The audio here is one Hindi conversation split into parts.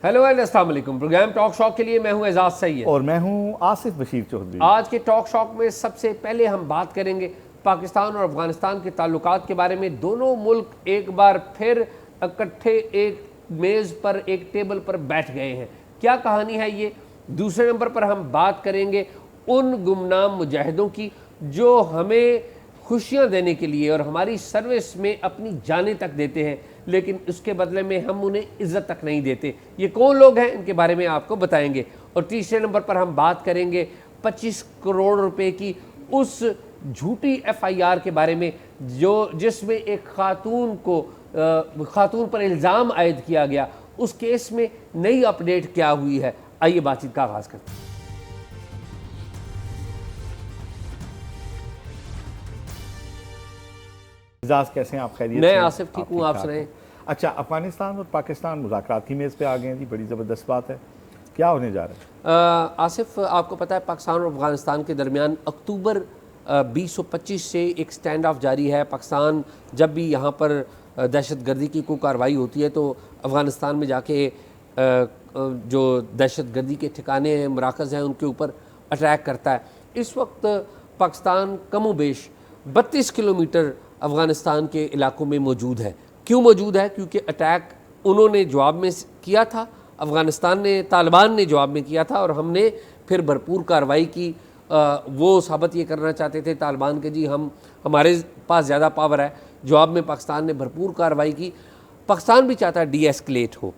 हेलो एंड अस्सलाम वालेकुम। प्रोग्राम टॉक शॉक के लिए मैं हूं एजाज सैयद और मैं हूं आसिफ बशीर चौधरी। आज के टॉक शॉक में सबसे पहले हम बात करेंगे पाकिस्तान और अफगानिस्तान के ताल्लुकात के बारे में। दोनों मुल्क एक बार फिर इकट्ठे एक मेज़ पर, एक टेबल पर बैठ गए हैं। क्या कहानी है ये? दूसरे नंबर पर हम बात करेंगे उन गुमनाम मुजाहिदों की जो हमें खुशियां देने के लिए और हमारी सर्विस में अपनी जानें तक देते हैं, लेकिन उसके बदले में हम उन्हें इज्जत तक नहीं देते। ये कौन लोग हैं, इनके बारे में आपको बताएंगे। और तीसरे नंबर पर हम बात करेंगे 25 करोड़ रुपए की उस झूठी FIR के बारे में जिसमें एक खातून पर इल्ज़ाम आयद किया गया। उस केस में नई अपडेट क्या हुई है, आइए बातचीत का आगाज़ करते हैं। एजाज कैसे हैं आप? खैरियत? मैं आसिफ ठीक हूँ, आप सुनाएं। अच्छा, अफगानिस्तान और पाकिस्तान मुज़ाकरात की मेज़ पे आ गए हैं जी, बड़ी ज़बरदस्त बात है। क्या होने जा रहा है? आसिफ, आपको पता है पाकिस्तान और अफगानिस्तान के दरमियान अक्टूबर 2025 से एक स्टैंड ऑफ जारी है। पाकिस्तान जब भी यहाँ पर दहशत गर्दी की कोई कार्रवाई होती है तो अफ़गानिस्तान में जाके जो दहशत गर्दी के ठिकाने हैं, मराकज़ हैं, उनके ऊपर अटैक करता है। इस वक्त पाकिस्तान कमोबेश 32 किलोमीटर अफ़गानिस्तान के इलाकों में मौजूद है। क्यों मौजूद है? क्योंकि अटैक उन्होंने जवाब में किया था, अफ़गानिस्तान ने, तालिबान ने जवाब में किया था और हमने फिर भरपूर कार्रवाई की। वो साबित ये करना चाहते थे तालिबान के जी हमारे पास ज़्यादा पावर है। जवाब में पाकिस्तान ने भरपूर कार्रवाई की। पाकिस्तान भी चाहता है डी एस्केलेट हो,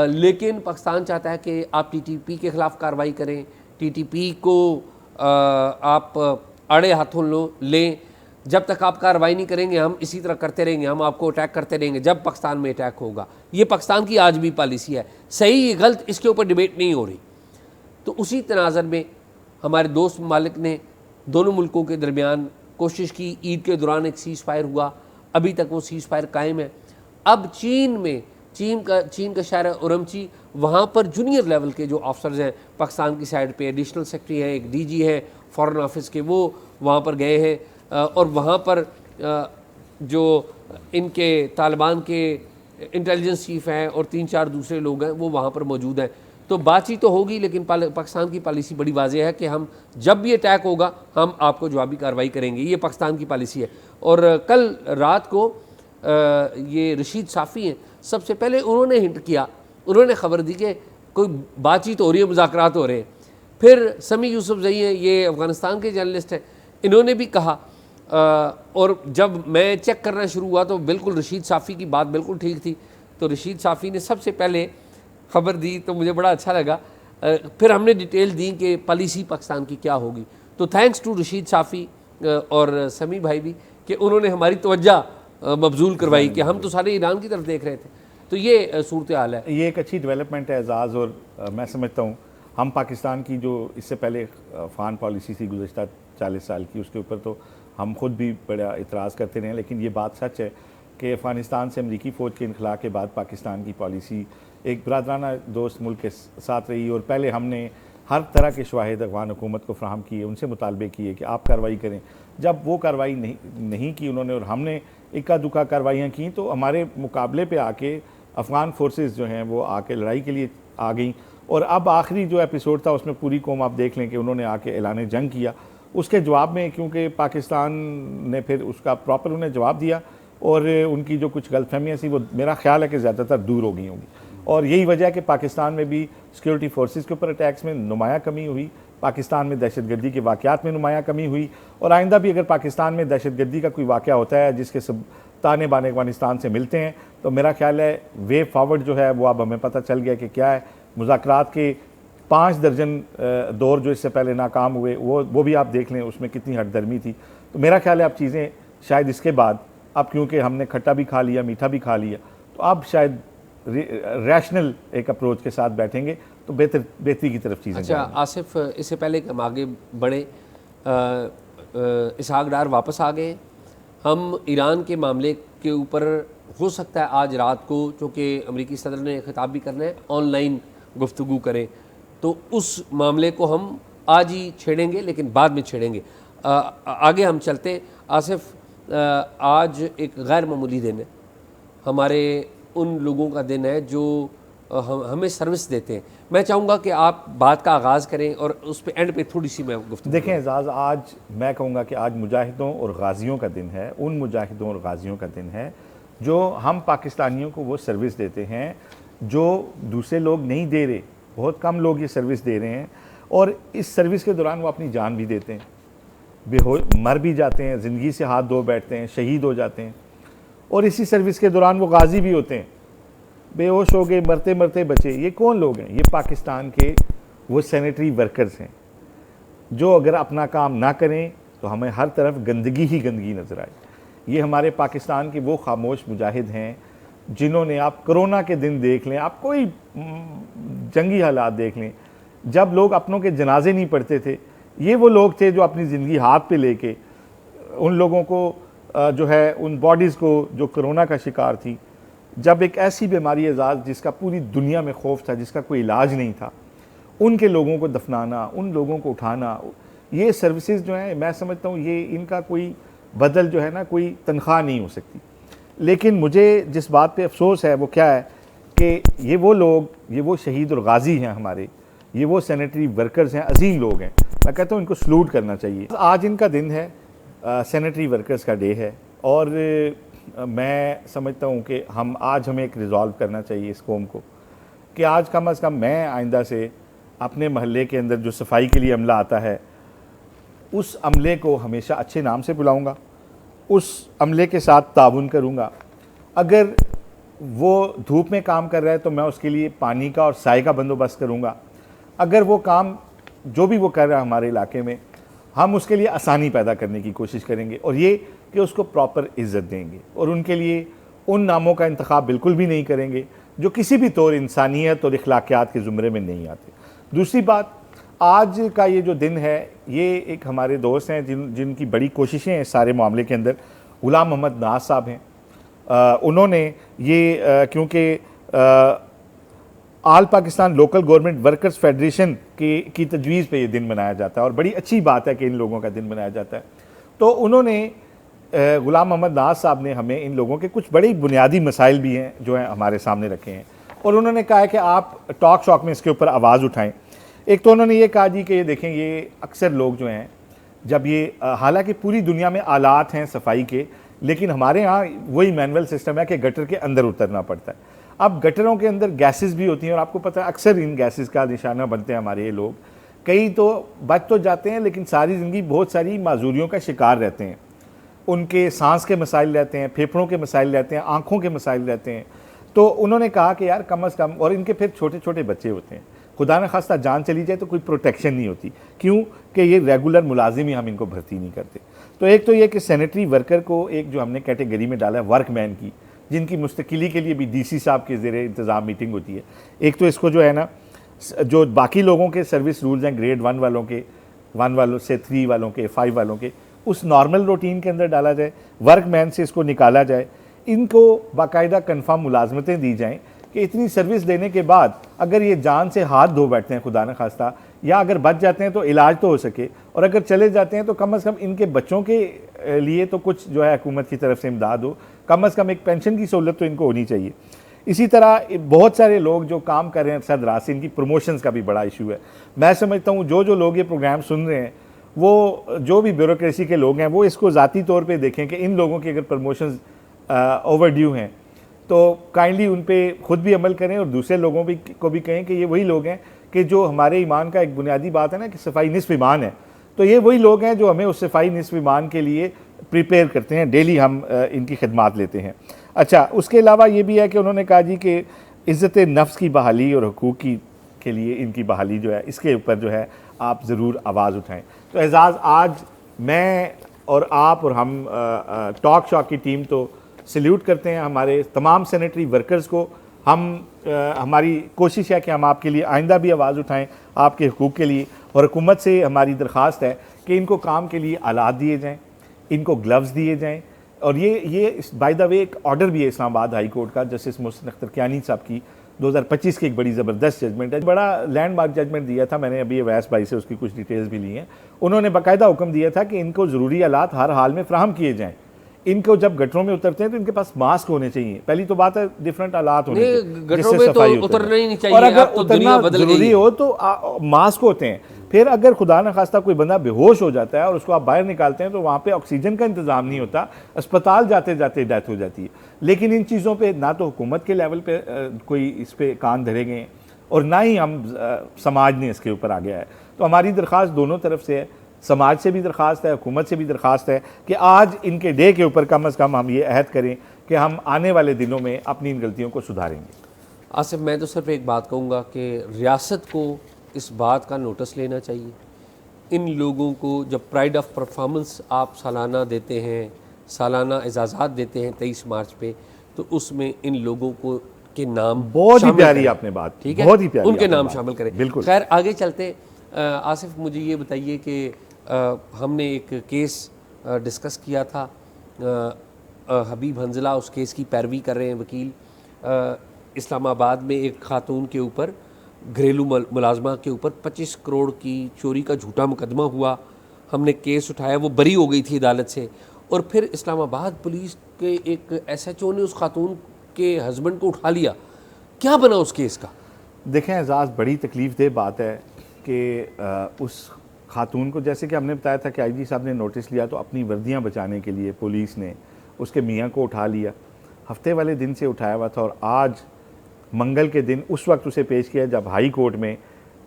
लेकिन पाकिस्तान चाहता है कि आप TTP के ख़िलाफ़ कार्रवाई करें, TTP को आप आड़े हाथों लें। जब तक आप कार्रवाई नहीं करेंगे हम इसी तरह करते रहेंगे, हम आपको अटैक करते रहेंगे जब पाकिस्तान में अटैक होगा। ये पाकिस्तान की आज भी पॉलिसी है। सही गलत इसके ऊपर डिबेट नहीं हो रही। तो उसी तनाज़र में हमारे दोस्त ममालिक ने दोनों मुल्कों के दरमियान कोशिश की। ईद के दौरान एक सीज़ फायर हुआ, अभी तक वो सीज़ फायर कायम है। अब चीन का शहर उरमची, वहाँ पर जूनियर लेवल के जो ऑफिसर्स हैं पाकिस्तान की साइड पे, एडिशनल सेक्रेटरी हैं, एक DG है फॉरेन ऑफिस के, वो वहाँ पर गए हैं और वहाँ पर जो इनके तालिबान के इंटेलिजेंस चीफ हैं और 3-4 दूसरे लोग हैं वो वहाँ पर मौजूद हैं। तो बातचीत तो होगी, लेकिन पाकिस्तान की पॉलिसी बड़ी वाज़ेह है कि हम जब भी अटैक होगा हम आपको जवाबी कार्रवाई करेंगे। ये पाकिस्तान की पॉलिसी है। और कल रात को ये रशीद साफ़ी हैं, सबसे पहले उन्होंने हिंट किया, उन्होंने ख़बर दी कि कोई बातचीत हो रही है, मुज़ाकरात हो रहे हैं। फिर समी यूसुफ़ज़ई हैं, ये अफ़गानिस्तान के जर्नलिस्ट हैं, इन्होंने भी कहा। और जब मैं चेक करना शुरू हुआ तो बिल्कुल रशीद साफ़ी की बात बिल्कुल ठीक थी। तो रशीद साफ़ी ने सबसे पहले ख़बर दी तो मुझे बड़ा अच्छा लगा। फिर हमने डिटेल दी कि पॉलिसी पाकिस्तान की क्या होगी। तो थैंक्स टू रशीद साफ़ी और समी भाई भी कि उन्होंने हमारी तवज्जो मबजूल करवाई कि हम तो सारे ईरान की तरफ देख रहे थे। तो ये सूरत हाल है। ये एक अच्छी डेवलपमेंट है एजाज़। और मैं समझता हूँ हम पाकिस्तान की जो इससे पहले अफ़गान पॉलिसी थी गुज़श्ता 40 साल की, उसके ऊपर तो हम ख़ुद भी बड़ा इतराज़ करते रहे। लेकिन ये बात सच है कि अफ़गानिस्तान से अमरीकी फ़ौज के इनखला के बाद पाकिस्तान की पॉलिसी एक बरादराना दोस्त मुल्क के साथ रही। और पहले हमने हर तरह के शवाहिद अफ़गान हुकूमत को फ्राहम किए, उनसे मुतालबे किए कि आप कार्रवाई करें। जब वो कार्रवाई नहीं की उन्होंने और हमने इक्का दुक्का कार्रवाइयाँ की, तो हमारे मुकाबले पे आके अफ़गान फोर्सेस जो हैं वो आके लड़ाई के लिए आ गई। और अब आखिरी जो एपिसोड था उसमें पूरी कौम आप देख लें कि उन्होंने आके ऐलान जंग किया। उसके जवाब में क्योंकि पाकिस्तान ने फिर उसका प्रॉपर उन्हें जवाब दिया और उनकी जो कुछ गलतफहमियाँ थी वो मेरा ख्याल है कि ज़्यादातर दूर हो गई होंगी। और यही वजह है कि पाकिस्तान में भी सिक्योरिटी फोर्सेस के ऊपर अटैक्स में नुमाया कमी हुई, पाकिस्तान में दहशतगर्दी के वाक़यात में नुमाया कमी हुई। और आइंदा भी अगर पाकिस्तान में दहशतगर्दी का कोई वाक़या होता है जिसके सब ताने बाने अफ़गानिस्तान से मिलते हैं, तो मेरा ख्याल है वे फॉरवर्ड जो है वो अब हमें पता चल गया कि क्या है। मुज़ाकरात के 5 दर्जन दौर जो इससे पहले नाकाम हुए वो भी आप देख लें, उसमें कितनी हटदर्मी थी। तो मेरा ख्याल है अब चीज़ें शायद इसके बाद, अब क्योंकि हमने खट्टा भी खा लिया, मीठा भी खा लिया, तो अब शायद रैशनल एक अप्रोच के साथ बैठेंगे तो बेहतरी की तरफ चीज़ें। अच्छा आसिफ, इससे पहले कि हम आगे बढ़े, इसहाक डार वापस आ गए। हम ईरान के मामले के ऊपर हो सकता है आज रात को, चूँकि अमरीकी सदर ने खिताब भी करना है, ऑनलाइन गुफ्तगू करें। तो उस मामले को हम आज ही छेड़ेंगे, लेकिन बाद में छेड़ेंगे। आगे हम चलते हैं। आसिफ, आज एक गैर मामूली दिन है, हमारे उन लोगों का दिन है जो हमें सर्विस देते हैं। मैं चाहूँगा कि आप बात का आगाज़ करें और उस पे एंड पे थोड़ी सी मैं गुफ्तगू देखें एजाज़, आज मैं कहूँगा कि आज मुजाहिदों और गाज़ियों का दिन है। उन मुजाहिदों और गाज़ियों का दिन है जो हम पाकिस्तानियों को वो सर्विस देते हैं जो दूसरे लोग नहीं दे रहे। बहुत कम लोग ये सर्विस दे रहे हैं और इस सर्विस के दौरान वो अपनी जान भी देते हैं, मर भी जाते हैं, ज़िंदगी से हाथ धो बैठते हैं, शहीद हो जाते हैं। और इसी सर्विस के दौरान वो गाज़ी भी होते हैं, बेहोश हो गए, मरते मरते बचे। ये कौन लोग हैं? ये पाकिस्तान के वो सैनिटरी वर्कर्स हैं जो अगर अपना काम ना करें तो हमें हर तरफ गंदगी ही गंदगी नज़र आए। ये हमारे पाकिस्तान के वो खामोश मुजाहिद हैं जिन्होंने, आप कोरोना के दिन देख लें, आप कोई जंगी हालात देख लें, जब लोग अपनों के जनाजे नहीं पढ़ते थे, ये वो लोग थे जो अपनी ज़िंदगी हाथ पे लेके उन लोगों को जो है, उन बॉडीज़ को जो कोरोना का शिकार थी, जब एक ऐसी बीमारी एजाज़ जिसका पूरी दुनिया में खौफ था, जिसका कोई इलाज नहीं था, उनके लोगों को दफनाना, उन लोगों को उठाना, ये सर्विसेज जो हैं, मैं समझता हूँ ये इनका कोई बदल जो है ना, कोई तनख्वाह नहीं हो सकती। लेकिन मुझे जिस बात पे अफसोस है वो क्या है कि ये वो लोग, ये वो शहीद और गाज़ी हैं हमारे, ये वो सैनिटरी वर्कर्स हैं, अजीम लोग हैं। मैं कहता हूँ इनको सलूट करना चाहिए। आज इनका दिन है, सैनिटरी वर्कर्स का डे है, और मैं समझता हूँ कि हमें एक रिज़ॉल्व करना चाहिए इस कौम को कि आज कम अज़ कम मैं आइंदा से अपने महल्ले के अंदर जो सफाई के लिए अमला आता है, उस अमले को हमेशा अच्छे नाम से बुलाऊँगा, उस अमले के साथ ताउन करूँगा। अगर वो धूप में काम कर रहा है तो मैं उसके लिए पानी का और साए का बंदोबस्त करूँगा। अगर वो काम जो भी वो कर रहा है हमारे इलाके में, हम उसके लिए आसानी पैदा करने की कोशिश करेंगे, और ये कि उसको प्रॉपर इज़्ज़त देंगे, और उनके लिए उन नामों का इंतखाब बिल्कुल भी नहीं करेंगे जो किसी भी तौर इंसानियत और इखलाकियात के ज़ुमरे में नहीं आते। दूसरी बात, आज का ये जो दिन है, ये एक हमारे दोस्त हैं जिनकी बड़ी कोशिशें हैं इस सारे मामले के अंदर, गुलाम मोहम्मद नाज साहब हैं। उन्होंने ये क्योंकि all Pakistan local government workers federation की तजवीज़ पे ये दिन मनाया जाता है, और बड़ी अच्छी बात है कि इन लोगों का दिन मनाया जाता है। तो उन्होंने, गुलाम मोहम्मद नाज साहब ने हमें इन लोगों के कुछ बड़े बुनियादी मसाइल भी हैं जो हैं हमारे सामने रखे हैं, और उन्होंने कहा है कि आप टॉक शॉक में इसके ऊपर आवाज़ उठाएं। एक तो उन्होंने ये कहा जी कि ये देखें, ये अक्सर लोग जो हैं, जब ये हालांकि पूरी दुनिया में आलात हैं सफाई के, लेकिन हमारे यहाँ वही मैनुअल सिस्टम है कि गटर के अंदर उतरना पड़ता है। अब गटरों के अंदर गैसेस भी होती हैं, और आपको पता है अक्सर इन गैसेस का निशाना बनते हैं हमारे ये लोग। कई तो बच तो जाते हैं, लेकिन सारी ज़िंदगी बहुत सारी माजूरियों का शिकार रहते हैं। उनके सांस के मसाइल रहते हैं, फेफड़ों के मसाइल रहते हैं, आँखों के मसाइल रहते हैं। तो उन्होंने कहा कि यार कम अज़ कम, और इनके फिर छोटे छोटे बच्चे होते हैं, खुदा न खास्ता जान चली जाए तो कोई प्रोटेक्शन नहीं होती, क्यों कि ये रेगुलर मुलाजिम ही हम इनको भर्ती नहीं करते। तो एक तो ये कि सैनिटरी वर्कर को एक जो हमने कैटेगरी में डाला है वर्कमैन की, जिनकी मुस्तकिली के लिए भी डीसी साहब के ज़ेरे इंतज़ाम मीटिंग होती है। एक तो इसको जो है ना, जो बाकी लोगों के सर्विस रूल्स हैं, ग्रेड 1 वालों के, 1 वालों से 3 वालों के, 5 वालों के, उस नॉर्मल रूटीन के अंदर डाला जाए, वर्कमैन से इसको निकाला जाए, इनको बाकायदा कन्फर्म मुलाजमतें दी जाएँ कि इतनी सर्विस देने के बाद अगर ये जान से हाथ धो बैठते हैं खुदा न खास्ता, या अगर बच जाते हैं तो इलाज तो हो सके, और अगर चले जाते हैं तो कम से कम इनके बच्चों के लिए तो कुछ जो है हुकूमत की तरफ से इमदाद हो, कम से कम एक पेंशन की सहूलत तो इनको होनी चाहिए। इसी तरह बहुत सारे लोग जो काम कर रहे हैं सर रात से, इनकी प्रमोशंस का भी बड़ा इशू है। मैं समझता हूँ जो लोग ये प्रोग्राम सुन रहे हैं, वो जो भी ब्यूरोक्रेसी के लोग हैं, वो इसको ज़ाती तौर पर देखें कि इन लोगों की अगर प्रमोशंस ओवरड्यू हैं तो काइंडली उन पे खुद भी अमल करें, और दूसरे लोगों को भी कहें कि ये वही लोग हैं कि जो हमारे ईमान का एक बुनियादी बात है ना कि सफाई निस्फ ईमान है, तो ये वही लोग हैं जो हमें उस सफाई निस्फ ईमान के लिए प्रिपेयर करते हैं, डेली हम इनकी खिदमात लेते हैं। अच्छा, उसके अलावा ये भी है कि उन्होंने कहा जी कि इज़्ज़त नफ्स की बहाली और हुकूक के लिए इनकी बहाली जो है, इसके ऊपर जो है आप ज़रूर आवाज़ उठाएँ। तो एजाज़, आज मैं और आप और हम टॉक शॉक की टीम तो सल्यूट करते हैं हमारे तमाम सैनिटरी वर्कर्स को। हमारी कोशिश है कि हम आपके लिए आइंदा भी आवाज़ उठाएं, आपके हुकूक के लिए, और हुकूमत से हमारी दरख्वास्त है कि इनको काम के लिए आलात दिए जाएं, इनको ग्लव्स दिए जाएं। और ये बाय द वे एक ऑर्डर भी है इस्लामाबाद हाई कोर्ट का, जस्टिस मोहसिन अख्तर कियानी साहब की 2025 की एक बड़ी ज़बरदस्त जजमेंट है, बड़ा लैंडमार्क जजमेंट दिया था। मैंने अभी अवैस भाई से उसकी कुछ डिटेल्स भी ली हैं। उन्होंने बाकायदा हुक्म दिया था कि इनको ज़रूरी आलात हर हाल में फ़राहम किए जाएँ, इनको जब गटरों में उतरते हैं तो इनके पास मास्क होने चाहिए। पहली तो बात है डिफरेंट हालात होने नहीं, चाहिए गटरों जिससे में तो सफाई उतरना ही नहीं चाहिए। और अगर अब तो दुनिया उतरना बदल गई जरूरी है। हो तो मास्क होते हैं। फिर अगर खुदा न खास्ता कोई बंदा बेहोश हो जाता है और उसको आप बाहर निकालते हैं तो वहाँ पे ऑक्सीजन का इंतजाम नहीं होता, अस्पताल जाते जाते डेथ हो जाती है। लेकिन इन चीज़ों पे ना तो हुकूमत के लेवल पे कोई इस पे कान धरे गए और ना ही हम समाज ने इसके ऊपर आ गया है। तो हमारी दरख्वास्त दोनों तरफ से है, समाज से भी दरख्वास्त है, हुकूमत से भी दरख्वास्त है कि आज इनके डे के ऊपर कम अज़ कम हम ये अहद करें कि हम आने वाले दिनों में अपनी इन गलतियों को सुधारेंगे। आसिफ, मैं तो सिर्फ एक बात कहूँगा कि रियासत को इस बात का नोटिस लेना चाहिए। इन लोगों को जब प्राइड ऑफ परफॉर्मेंस आप सालाना देते हैं, सालाना एजाज़ात देते हैं 23 मार्च पे, तो उसमें इन लोगों को के नाम बहुत ही प्यारी आपने बात, ठीक है, बहुत ही प्यारी उनके आपने नाम बात। शामिल करें। बिल्कुल। खैर आगे चलते। आसिफ, मुझे ये बताइए कि हमने एक केस डिस्कस किया था, हबीब हंजला उस केस की पैरवी कर रहे हैं वकील। इस्लामाबाद में एक खातून के ऊपर, घरेलू मुलाजमा के ऊपर 25 करोड़ की चोरी का झूठा मुकदमा हुआ। हमने केस उठाया, वो बरी हो गई थी अदालत से, और फिर इस्लामाबाद पुलिस के एक SHO ने उस खातून के हस्बैंड को उठा लिया। क्या बना उस केस का? देखें एजाज़, बड़ी तकलीफ़ दह बात है कि उस खातून को, जैसे कि हमने बताया था कि IG साहब ने नोटिस लिया तो अपनी वर्दियां बचाने के लिए पुलिस ने उसके मियाँ को उठा लिया। हफ्ते वाले दिन से उठाया हुआ था और आज मंगल के दिन उस वक्त उसे पेश किया जब हाई कोर्ट में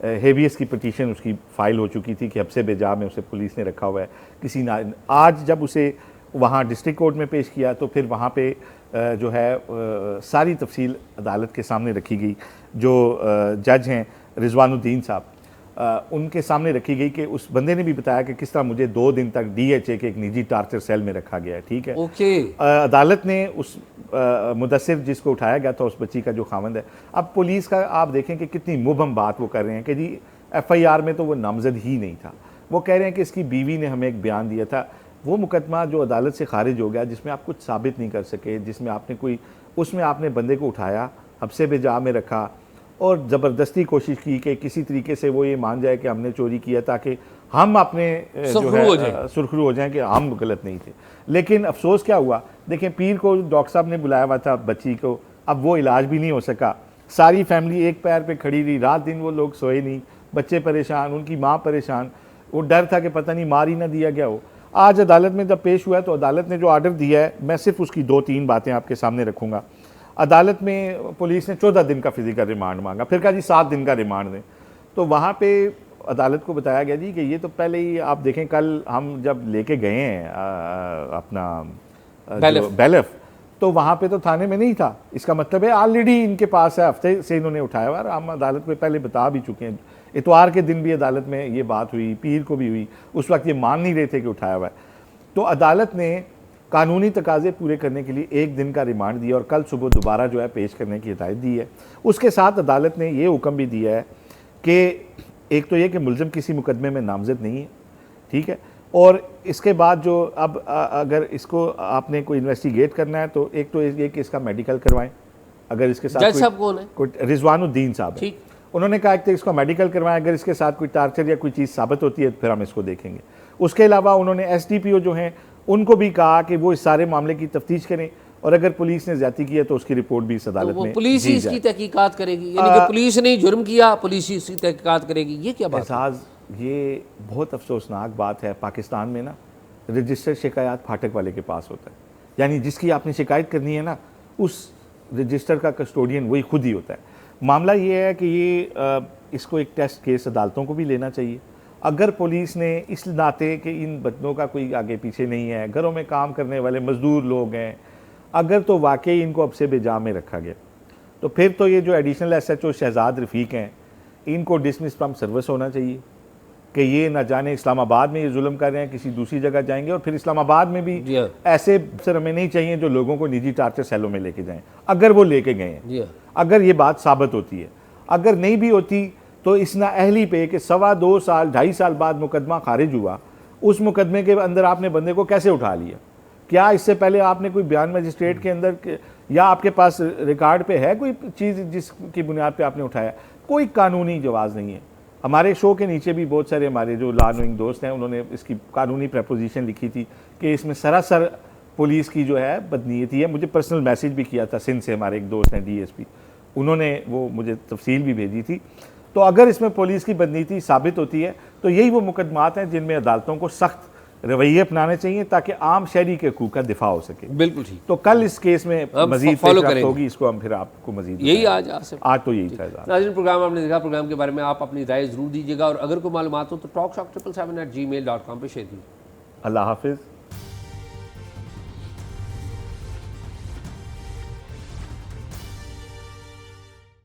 हेवियस की पिटीशन उसकी फ़ाइल हो चुकी थी कि हब्से बेजा में उसे पुलिस ने रखा हुआ है किसी ना। आज जब उसे वहाँ डिस्ट्रिक्ट कोर्ट में पेश किया तो फिर वहाँ पे जो है सारी तफसील अदालत के सामने रखी गई। जो जज हैं रिजवानुद्दीन साहब, उनके सामने रखी गई कि उस बंदे ने भी बताया कि किस तरह मुझे 2 दिन तक DHA के एक निजी टार्चर सेल में रखा गया है। ठीक है, ओके। अदालत ने उस मुदस्सिर जिसको उठाया गया था, उस बच्ची का जो खामंद है, अब पुलिस का आप देखें कि कितनी मुबहम बात वो कर रहे हैं कि जी FIR में तो वो नामजद ही नहीं था। वो कह रहे हैं कि इसकी बीवी ने हमें एक बयान दिया था। वो मुकदमा जो अदालत से खारिज हो गया, जिसमें आप कुछ साबित नहीं कर सके, जिसमें आपने कोई, उसमें आपने बंदे को उठाया, हब्से बेजा में रखा और ज़बरदस्ती कोशिश की कि किसी तरीके से वो ये मान जाए कि हमने चोरी किया ताकि हम अपने जो है सुरखरू हो जाएं कि हम गलत नहीं थे। लेकिन अफसोस क्या हुआ, देखें पीर को डॉक्टर साहब ने बुलाया हुआ था बच्ची को, अब वो इलाज भी नहीं हो सका। सारी फैमिली एक पैर पे खड़ी रही, रात दिन वो लोग सोए नहीं, बच्चे परेशान, उनकी माँ परेशान। वो डर था कि पता नहीं मार ही ना दिया गया हो। आज अदालत में जब पेश हुआ तो अदालत ने जो आर्डर दिया है, मैं सिर्फ उसकी 2-3 बातें आपके सामने रखूँगा। अदालत में पुलिस ने 14 दिन का फिजिकल रिमांड मांगा, फिर कहा जी 7 दिन का रिमांड दें। तो वहाँ पे अदालत को बताया गया जी कि ये तो पहले ही आप देखें, कल हम जब लेके गए हैं अपना बेलफ, तो वहाँ पे तो थाने में नहीं था। इसका मतलब है ऑलरेडी इनके पास है, हफ्ते से इन्होंने उठाया हुआ। हम अदालत में पहले बता भी चुके हैं। इतवार के दिन भी अदालत में ये बात हुई, पीर को भी हुई, उस वक्त ये मान नहीं रहे थे कि उठाया हुआ है। तो अदालत ने कानूनी तकाजे पूरे करने के लिए 1 दिन का रिमांड दिया और कल सुबह दोबारा जो है पेश करने की हिदायत दी है। उसके साथ अदालत ने ये हुक्म भी दिया है कि एक तो ये कि मुलज़िम किसी मुकदमे में नामजद नहीं है, ठीक है, और इसके बाद जो अब अगर इसको आपने कोई इन्वेस्टिगेट करना है तो एक तो ये कि इसका मेडिकल करवाएं। अगर इसके साथ जज साहब कौन है? कोई रिजवानुद्दीन साहब है, ठीक, उन्होंने कहा कि इसको मेडिकल करवाएं, अगर इसके साथ कोई टार्चर या कोई चीज़ साबित होती है तो फिर हम इसको देखेंगे। उसके अलावा उन्होंने SDPO जो हैं उनको भी कहा कि वो इस सारे मामले की तफ्तीश करें और अगर पुलिस ने ज्यादती की है तो उसकी रिपोर्ट भी इस अदालत में पुलिस ही इसकी तहकीकात करेगी, यानी कि पुलिस ने जुर्म किया, पुलिस ही इसकी तहकीकात करेगी। ये क्या बात है? ये बहुत अफसोसनाक बात है। पाकिस्तान में ना रजिस्टर्ड शिकायत फाटक वाले के पास होता है, यानी जिसकी आपने शिकायत करनी है ना, उस रजिस्टर का कस्टोडियन वही खुद ही होता है। मामला ये है कि ये इसको एक टेस्ट केस अदालतों को भी लेना चाहिए। अगर पुलिस ने इस नाते कि इन बच्चों का कोई आगे पीछे नहीं है, घरों में काम करने वाले मजदूर लोग हैं, अगर तो वाकई इनको अब से बेजा में रखा गया तो फिर तो ये जो एडिशनल SHO शहजाद रफ़ीक हैं इनको डिसमिस फ्रॉम सर्विस होना चाहिए कि ये ना जाने इस्लामाबाद में ये जुल्म कर रहे हैं, किसी दूसरी जगह जाएंगे और फिर इस्लामाबाद में भी ऐसे सर हमें नहीं चाहिए जो लोगों को निजी टार्चर सेलों में लेके जाएं। अगर वो लेके गए हैं, अगर ये बात साबित होती है, अगर नहीं भी होती तो इस नाअहली पे कि 2.25 साल 2.5 साल बाद मुकदमा खारिज हुआ, उस मुकदमे के अंदर आपने बंदे को कैसे उठा लिया? क्या इससे पहले आपने कोई बयान मजिस्ट्रेट के अंदर या आपके पास रिकॉर्ड पे है कोई चीज़ जिसकी बुनियाद पे आपने उठाया? कोई कानूनी जवाज़ नहीं है। हमारे शो के नीचे भी बहुत सारे हमारे जो लॉ नोइंग दोस्त हैं उन्होंने इसकी कानूनी प्रपोजिशन लिखी थी कि इसमें सरासर पुलिस की जो है बदनीयती है। मुझे पर्सनल मैसेज भी किया था सिंध से, हमारे एक दोस्त हैं DSP, उन्होंने वो मुझे तफसील भी भेजी थी। तो अगर इसमें पुलिस की बदनीयती साबित होती है तो यही वो मुकदमात हैं जिनमें अदालतों को सख्त रवैये अपनाने चाहिए ताकि आम शहरी के हकूक़ का दिफा हो सके। बिल्कुल ठीक। तो कल इस केस में मजीद फॉलो पेशरफ्त करेंगे, होगी, इसको हम फिर आपको मजीद यही आज आज तो यही था। नाज़रीन, प्रोग्राम आपने देखा, प्रोग्राम के बारे में आप अपनी राय ज़रूर दीजिएगा और अगर कोई मालूमात हो तो talkshock777@gmail.com पे शेयर कीजिए। अल्लाह हाफिज़।